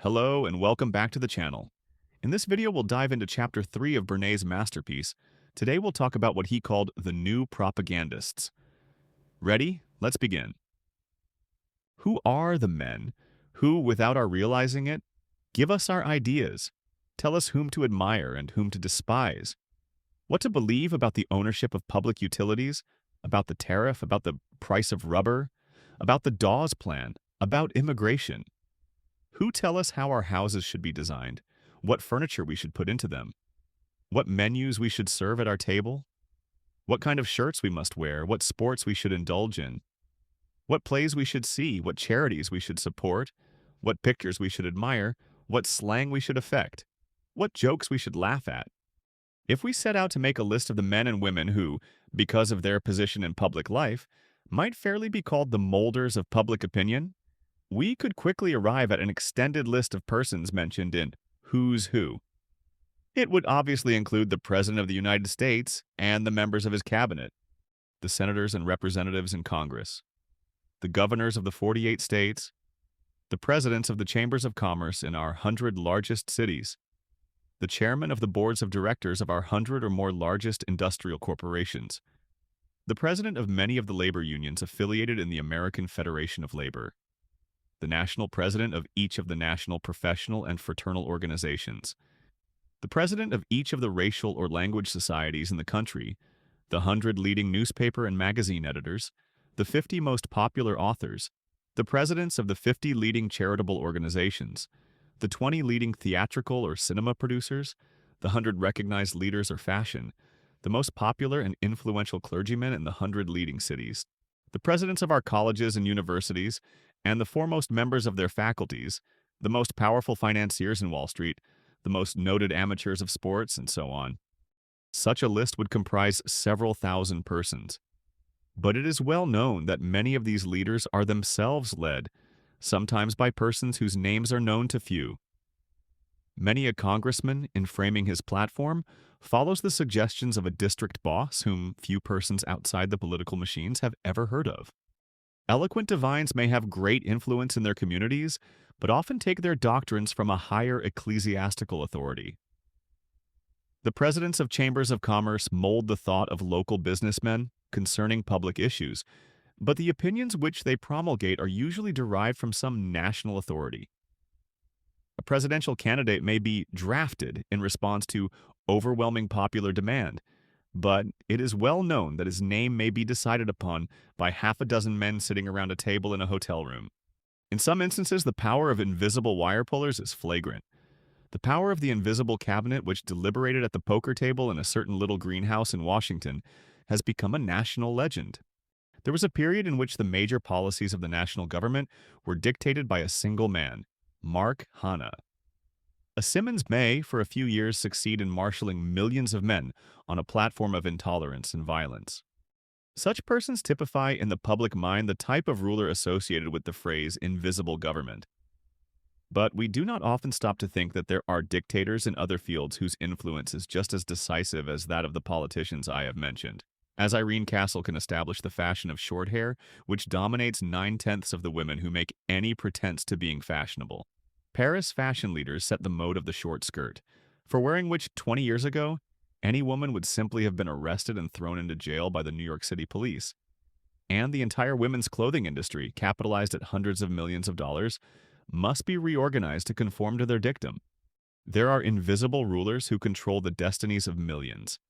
Hello and welcome back to the channel. In this video, we'll dive into Chapter 3 of Bernays' masterpiece. Today, we'll talk about what he called the new propagandists. Ready? Let's begin. Who are the men who, without our realizing it, give us our ideas, tell us whom to admire and whom to despise, what to believe about the ownership of public utilities, about the tariff, about the price of rubber, about the Dawes Plan, about immigration? Who tell us how our houses should be designed, what furniture we should put into them, what menus we should serve at our table, what kind of shirts we must wear, what sports we should indulge in, what plays we should see, what charities we should support, what pictures we should admire, what slang we should affect, what jokes we should laugh at. If we set out to make a list of the men and women who, because of their position in public life, might fairly be called the molders of public opinion, we could quickly arrive at an extended list of persons mentioned in Who's Who. It would obviously include the President of the United States and the members of his cabinet, the senators and representatives in Congress, the governors of the 48 states, the presidents of the chambers of commerce in our 100 largest cities, the chairman of the boards of directors of our 100 or more largest industrial corporations, the president of many of the labor unions affiliated in the American Federation of Labor, the national president of each of the national professional and fraternal organizations, the president of each of the racial or language societies in the country, the 100 leading newspaper and magazine editors, the 50 most popular authors, the presidents of the 50 leading charitable organizations, the 20 leading theatrical or cinema producers, the 100 recognized leaders of fashion, the most popular and influential clergymen in the 100 leading cities, the presidents of our colleges and universities, and the foremost members of their faculties, the most powerful financiers in Wall Street, the most noted amateurs of sports, and so on. Such a list would comprise several thousand persons. But it is well known that many of these leaders are themselves led, sometimes by persons whose names are known to few. Many a congressman, in framing his platform, follows the suggestions of a district boss whom few persons outside the political machines have ever heard of. Eloquent divines may have great influence in their communities, but often take their doctrines from a higher ecclesiastical authority. The presidents of chambers of commerce mold the thought of local businessmen concerning public issues, but the opinions which they promulgate are usually derived from some national authority. A presidential candidate may be drafted in response to overwhelming popular demand, but it is well known that his name may be decided upon by half a dozen men sitting around a table in a hotel room. In some instances, the power of invisible wire pullers is flagrant. The power of the invisible cabinet which deliberated at the poker table in a certain little greenhouse in Washington has become a national legend. There was a period in which the major policies of the national government were dictated by a single man, Mark Hanna. A Simmons may, for a few years, succeed in marshaling millions of men on a platform of intolerance and violence. Such persons typify in the public mind the type of ruler associated with the phrase invisible government. But we do not often stop to think that there are dictators in other fields whose influence is just as decisive as that of the politicians I have mentioned. As Irene Castle can establish the fashion of short hair, which dominates 9/10 of the women who make any pretense to being fashionable. Paris fashion leaders set the mode of the short skirt, for wearing which 20 years ago, any woman would simply have been arrested and thrown into jail by the New York City police. And the entire women's clothing industry, capitalized at hundreds of millions of dollars, must be reorganized to conform to their dictum. There are invisible rulers who control the destinies of millions.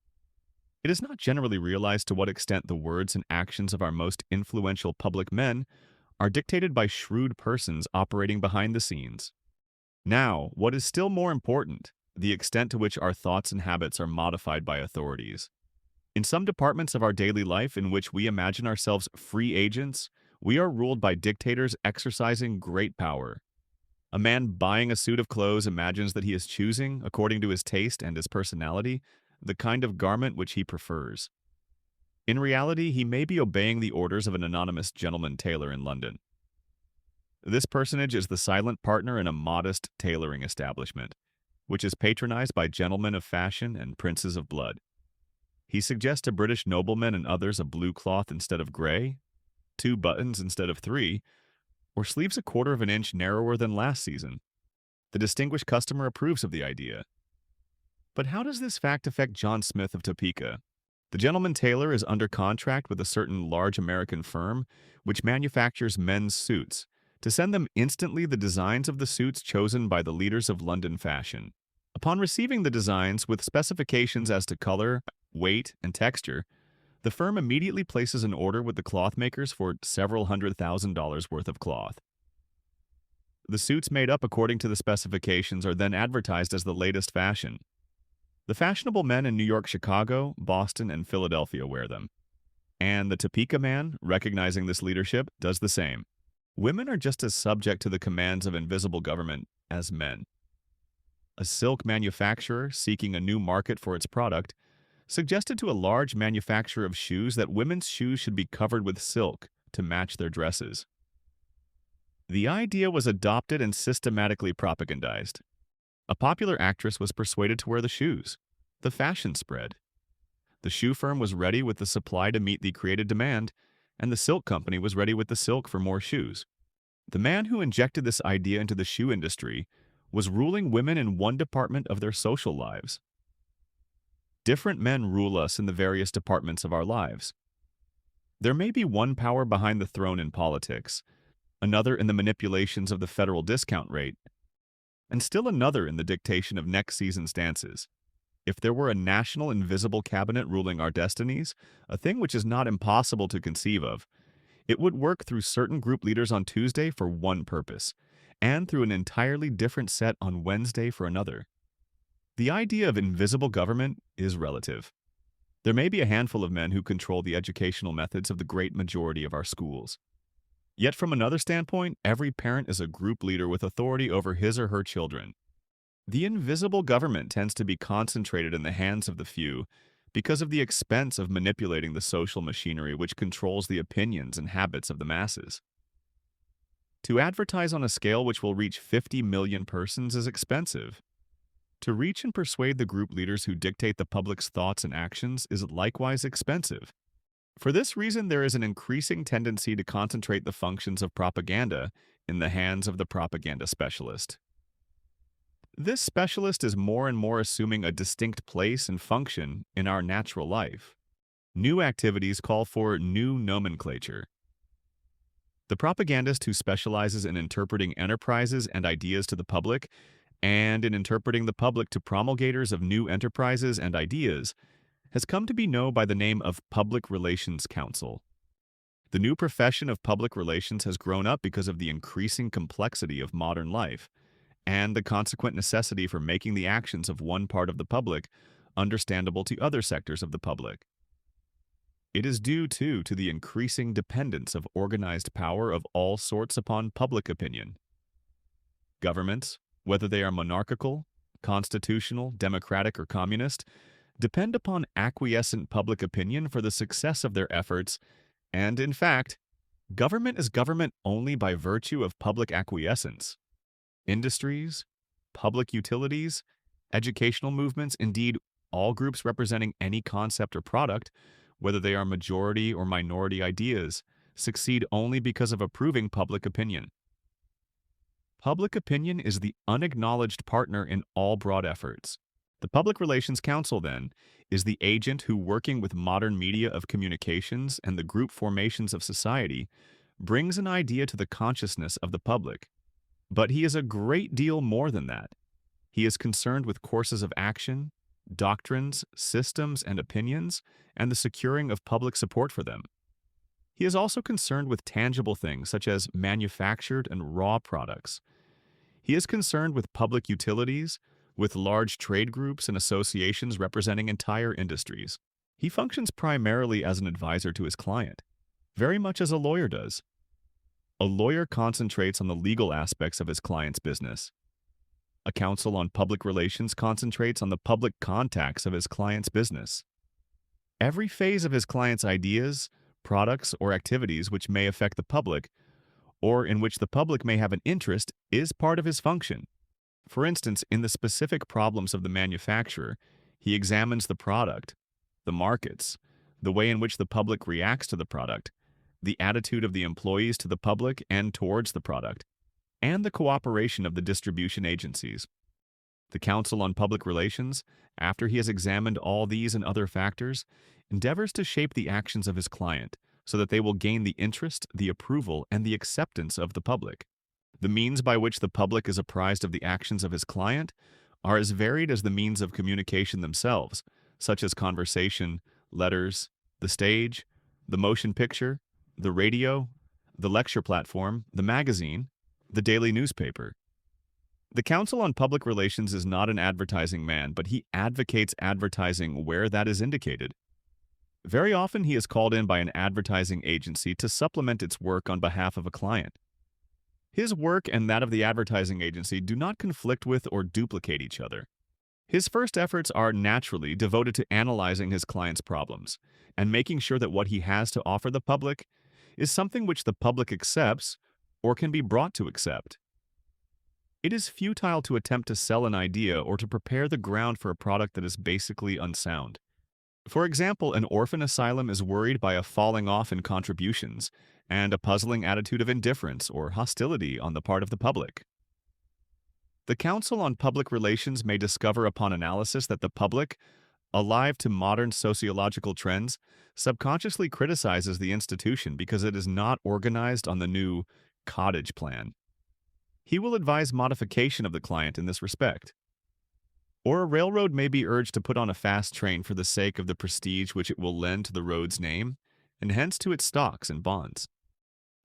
It is not generally realized to what extent the words and actions of our most influential public men are dictated by shrewd persons operating behind the scenes. Now, what is still more important, the extent to which our thoughts and habits are modified by authorities. In some departments of our daily life in which we imagine ourselves free agents, we are ruled by dictators exercising great power. A man buying a suit of clothes imagines that he is choosing, according to his taste and his personality, the kind of garment which he prefers. In reality, he may be obeying the orders of an anonymous gentleman tailor in London. This personage is the silent partner in a modest tailoring establishment, which is patronized by gentlemen of fashion and princes of blood. He suggests to British noblemen and others a blue cloth instead of gray, 2 buttons instead of 3, or sleeves a quarter of an inch narrower than last season. The distinguished customer approves of the idea. But how does this fact affect John Smith of Topeka? The gentleman tailor is under contract with a certain large American firm which manufactures men's suits to send them instantly the designs of the suits chosen by the leaders of London fashion. Upon receiving the designs with specifications as to color, weight, and texture, the firm immediately places an order with the cloth makers for several $100,000 worth of cloth. The suits made up according to the specifications are then advertised as the latest fashion. The fashionable men in New York, Chicago, Boston, and Philadelphia wear them. And the Topeka man, recognizing this leadership, does the same. Women are just as subject to the commands of invisible government as men. A silk manufacturer seeking a new market for its product suggested to a large manufacturer of shoes that women's shoes should be covered with silk to match their dresses. The idea was adopted and systematically propagandized. A popular actress was persuaded to wear the shoes. The fashion spread. The shoe firm was ready with the supply to meet the created demand, and the silk company was ready with the silk for more shoes. The man who injected this idea into the shoe industry was ruling women in one department of their social lives. Different men rule us in the various departments of our lives. There may be one power behind the throne in politics, another in the manipulations of the federal discount rate, and still another in the dictation of next season's dances. If there were a national invisible cabinet ruling our destinies, a thing which is not impossible to conceive of, it would work through certain group leaders on Tuesday for one purpose, and through an entirely different set on Wednesday for another. The idea of invisible government is relative. There may be a handful of men who control the educational methods of the great majority of our schools. Yet from another standpoint, every parent is a group leader with authority over his or her children. The invisible government tends to be concentrated in the hands of the few because of the expense of manipulating the social machinery which controls the opinions and habits of the masses. To advertise on a scale which will reach 50 million persons is expensive. To reach and persuade the group leaders who dictate the public's thoughts and actions is likewise expensive. For this reason, there is an increasing tendency to concentrate the functions of propaganda in the hands of the propaganda specialist. This specialist is more and more assuming a distinct place and function in our natural life. New activities call for new nomenclature. The propagandist who specializes in interpreting enterprises and ideas to the public and in interpreting the public to promulgators of new enterprises and ideas has come to be known by the name of public relations counsel. The new profession of public relations has grown up because of the increasing complexity of modern life and the consequent necessity for making the actions of one part of the public understandable to other sectors of the public. It is due, too, to the increasing dependence of organized power of all sorts upon public opinion. Governments, whether they are monarchical, constitutional, democratic, or communist, depend upon acquiescent public opinion for the success of their efforts, and, in fact, government is government only by virtue of public acquiescence. Industries, public utilities, educational movements, indeed, all groups representing any concept or product, whether they are majority or minority ideas, succeed only because of approving public opinion. Public opinion is the unacknowledged partner in all broad efforts. The Public Relations Council, then, is the agent who, working with modern media of communications and the group formations of society, brings an idea to the consciousness of the public. But he is a great deal more than that. He is concerned with courses of action, doctrines, systems, and opinions, and the securing of public support for them. He is also concerned with tangible things such as manufactured and raw products. He is concerned with public utilities, with large trade groups and associations representing entire industries. He functions primarily as an advisor to his client, very much as a lawyer does. A lawyer concentrates on the legal aspects of his client's business. A counsel on public relations concentrates on the public contacts of his client's business. Every phase of his client's ideas, products, or activities which may affect the public, or in which the public may have an interest, is part of his function. For instance, in the specific problems of the manufacturer, he examines the product, the markets, the way in which the public reacts to the product, the attitude of the employees to the public and towards the product. and the cooperation of the distribution agencies. The Counsel on Public Relations, after he has examined all these and other factors, endeavors to shape the actions of his client so that they will gain the interest, the approval, and the acceptance of the public. The means by which the public is apprised of the actions of his client are as varied as the means of communication themselves, such as conversation, letters, the stage, the motion picture, the radio, the lecture platform, the magazine, the daily newspaper. The Counsel on Public Relations is not an advertising man, but he advocates advertising where that is indicated. Very often he is called in by an advertising agency to supplement its work on behalf of a client. His work and that of the advertising agency do not conflict with or duplicate each other. His first efforts are naturally devoted to analyzing his client's problems and making sure that what he has to offer the public is something which the public accepts or can be brought to accept. It is futile to attempt to sell an idea or to prepare the ground for a product that is basically unsound. For example, an orphan asylum is worried by a falling off in contributions and a puzzling attitude of indifference or hostility on the part of the public. The Counsel on Public Relations may discover upon analysis that the public, alive to modern sociological trends, subconsciously criticizes the institution because it is not organized on the new cottage plan. He will advise modification of the client in this respect. Or a railroad may be urged to put on a fast train for the sake of the prestige which it will lend to the road's name, and hence to its stocks and bonds.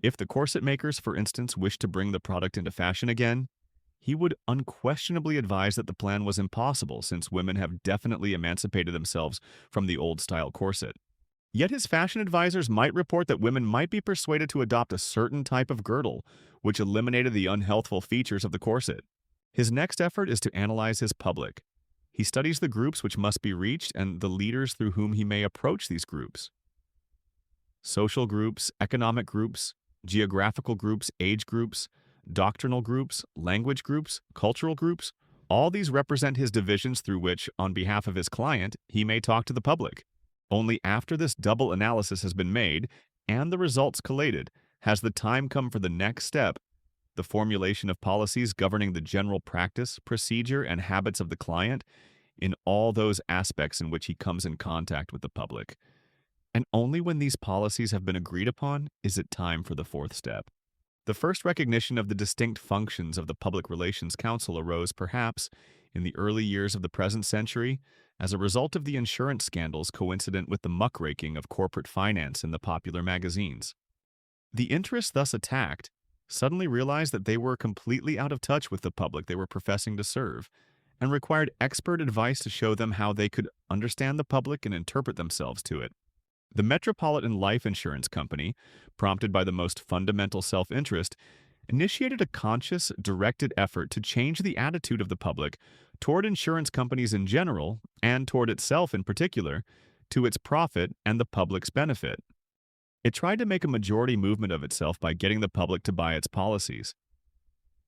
If the corset makers, for instance, wish to bring the product into fashion again, he would unquestionably advise that the plan was impossible since women have definitely emancipated themselves from the old-style corset. Yet his fashion advisors might report that women might be persuaded to adopt a certain type of girdle, which eliminated the unhealthful features of the corset. His next effort is to analyze his public. He studies the groups which must be reached and the leaders through whom he may approach these groups. Social groups, economic groups, geographical groups, age groups, doctrinal groups, language groups, cultural groups, all these represent his divisions through which, on behalf of his client, he may talk to the public. Only after this double analysis has been made and the results collated has the time come for the next step, the formulation of policies governing the general practice, procedure, and habits of the client in all those aspects in which he comes in contact with the public. And only when these policies have been agreed upon is it time for the fourth step. The first recognition of the distinct functions of the Public Relations Council arose, perhaps, in the early years of the present century as a result of the insurance scandals coincident with the muckraking of corporate finance in the popular magazines. The interests thus attacked suddenly realized that they were completely out of touch with the public they were professing to serve, and required expert advice to show them how they could understand the public and interpret themselves to it. The Metropolitan Life Insurance Company, prompted by the most fundamental self-interest, initiated a conscious, directed effort to change the attitude of the public toward insurance companies in general, and toward itself in particular, to its profit and the public's benefit. It tried to make a majority movement of itself by getting the public to buy its policies.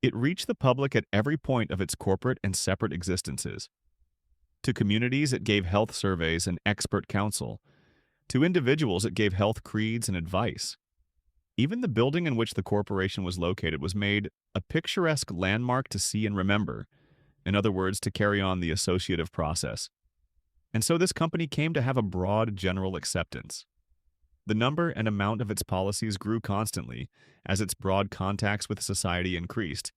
It reached the public at every point of its corporate and separate existences. To communities, it gave health surveys and expert counsel. To individuals, it gave health creeds and advice. Even the building in which the corporation was located was made a picturesque landmark to see and remember, in other words, to carry on the associative process. And so this company came to have a broad general acceptance. The number and amount of its policies grew constantly as its broad contacts with society increased.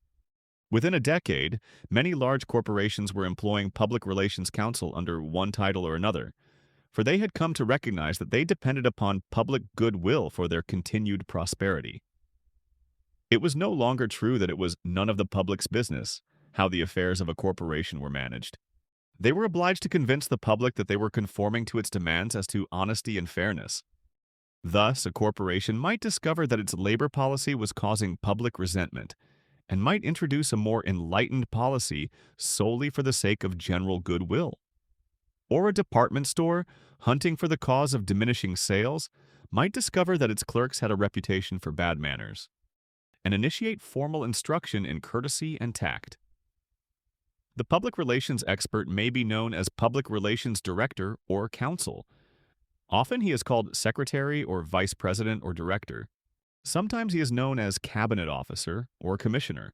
Within a decade, many large corporations were employing public relations counsel under one title or another, for they had come to recognize that they depended upon public goodwill for their continued prosperity. It was no longer true that it was none of the public's business how the affairs of a corporation were managed. They were obliged to convince the public that they were conforming to its demands as to honesty and fairness. Thus, a corporation might discover that its labor policy was causing public resentment, and might introduce a more enlightened policy solely for the sake of general goodwill. Or a department store, hunting for the cause of diminishing sales, might discover that its clerks had a reputation for bad manners, and initiate formal instruction in courtesy and tact. The public relations expert may be known as public relations director or counsel. Often he is called secretary or vice president or director. Sometimes he is known as cabinet officer or commissioner.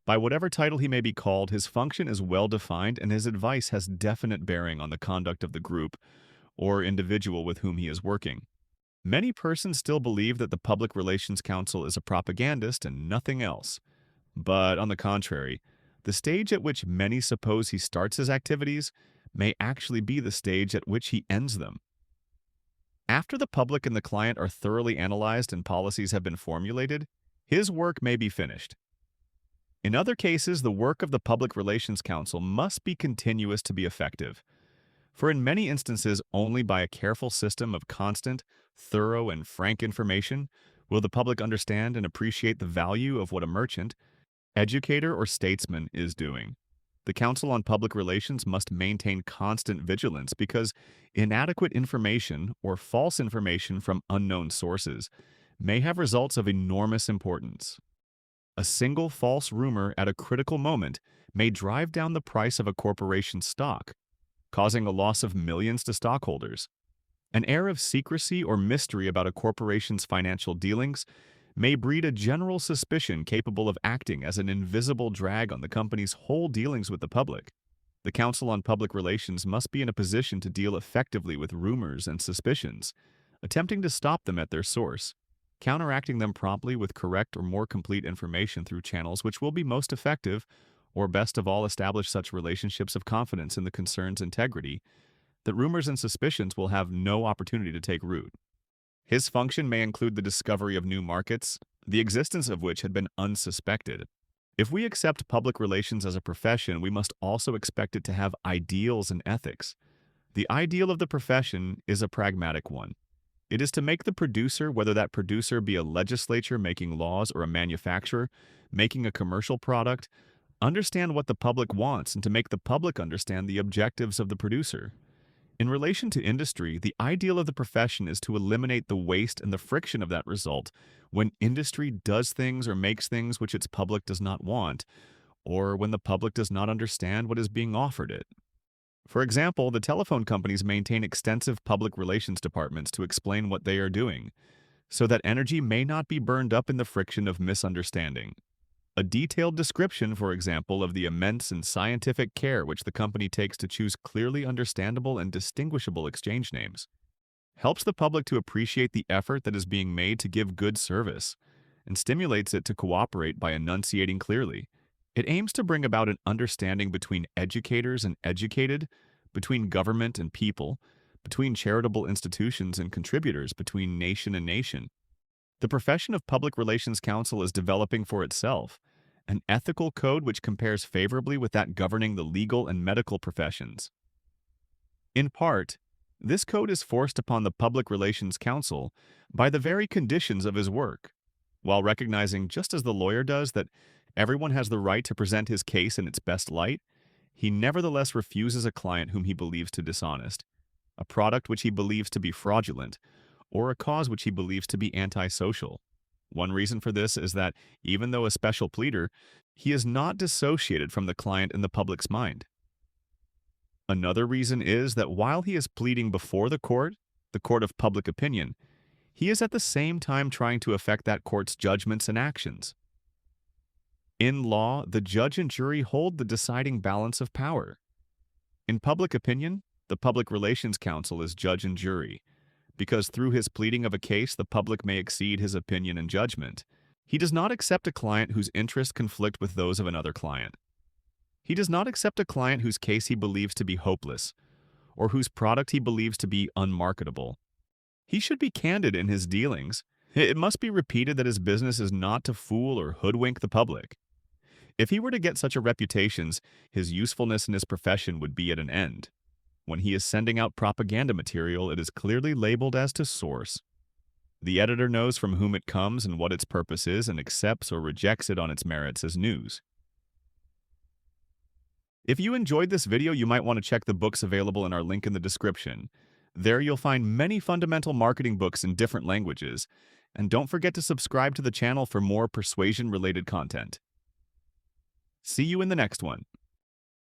By whatever title he may be called, his function is well defined and his advice has definite bearing on the conduct of the group or individual with whom he is working. Many persons still believe that the Public Relations Counsel is a propagandist and nothing else. But on the contrary, the stage at which many suppose he starts his activities may actually be the stage at which he ends them. After the public and the client are thoroughly analyzed and policies have been formulated, his work may be finished. In other cases, the work of the Public Relations Counsel must be continuous to be effective. For in many instances, only by a careful system of constant, thorough, and frank information will the public understand and appreciate the value of what a merchant, educator, or statesman is doing. The Council on Public Relations must maintain constant vigilance because inadequate information or false information from unknown sources may have results of enormous importance. A single false rumor at a critical moment may drive down the price of a corporation's stock, causing a loss of millions to stockholders. An air of secrecy or mystery about a corporation's financial dealings may breed a general suspicion capable of acting as an invisible drag on the company's whole dealings with the public. The Council on Public Relations must be in a position to deal effectively with rumors and suspicions, attempting to stop them at their source, counteracting them promptly with correct or more complete information through channels which will be most effective, or best of all establish such relationships of confidence in the concern's integrity that rumors and suspicions will have no opportunity to take root. His function may include the discovery of new markets, the existence of which had been unsuspected. If we accept public relations as a profession, we must also expect it to have ideals and ethics. The ideal of the profession is a pragmatic one. It is to make the producer, whether that producer be a legislature making laws or a manufacturer making a commercial product, understand what the public wants and to make the public understand the objectives of the producer. In relation to industry, the ideal of the profession is to eliminate the waste and the friction of that result when industry does things or makes things which its public does not want, or when the public does not understand what is being offered it. For example, the telephone companies maintain extensive public relations departments to explain what they are doing, so that energy may not be burned up in the friction of misunderstanding. A detailed description, for example, of the immense and scientific care which the company takes to choose clearly understandable and distinguishable exchange names helps the public to appreciate the effort that is being made to give good service and stimulates it to cooperate by enunciating clearly. It aims to bring about an understanding between educators and educated, between government and people, between charitable institutions and contributors, between nation and nation. The profession of public relations counsel is developing for itself an ethical code which compares favorably with that governing the legal and medical professions. In part, this code is forced upon the public relations counsel by the very conditions of his work, while recognizing, just as the lawyer does, that everyone has the right to present his case in its best light. He nevertheless refuses a client whom he believes to be dishonest, a product which he believes to be fraudulent, or a cause which he believes to be antisocial. One reason for this is that, even though a special pleader, he is not dissociated from the client in the public's mind. Another reason is that while he is pleading before the court of public opinion, he is at the same time trying to affect that court's judgments and actions. In law, the judge and jury hold the deciding balance of power. In public opinion, the Public Relations Counsel is judge and jury, because through his pleading of a case, the public may exceed his opinion and judgment. He does not accept a client whose interests conflict with those of another client. He does not accept a client whose case he believes to be hopeless, or whose product he believes to be unmarketable. He should be candid in his dealings. It must be repeated that his business is not to fool or hoodwink the public. If he were to get such a reputation, his usefulness in his profession would be at an end. When he is sending out propaganda material, it is clearly labeled as to source. The editor knows from whom it comes and what its purpose is and accepts or rejects it on its merits as news. If you enjoyed this video, you might want to check the books available in our link in the description. There you'll find many fundamental marketing books in different languages, and don't forget to subscribe to the channel for more persuasion-related content. See you in the next one.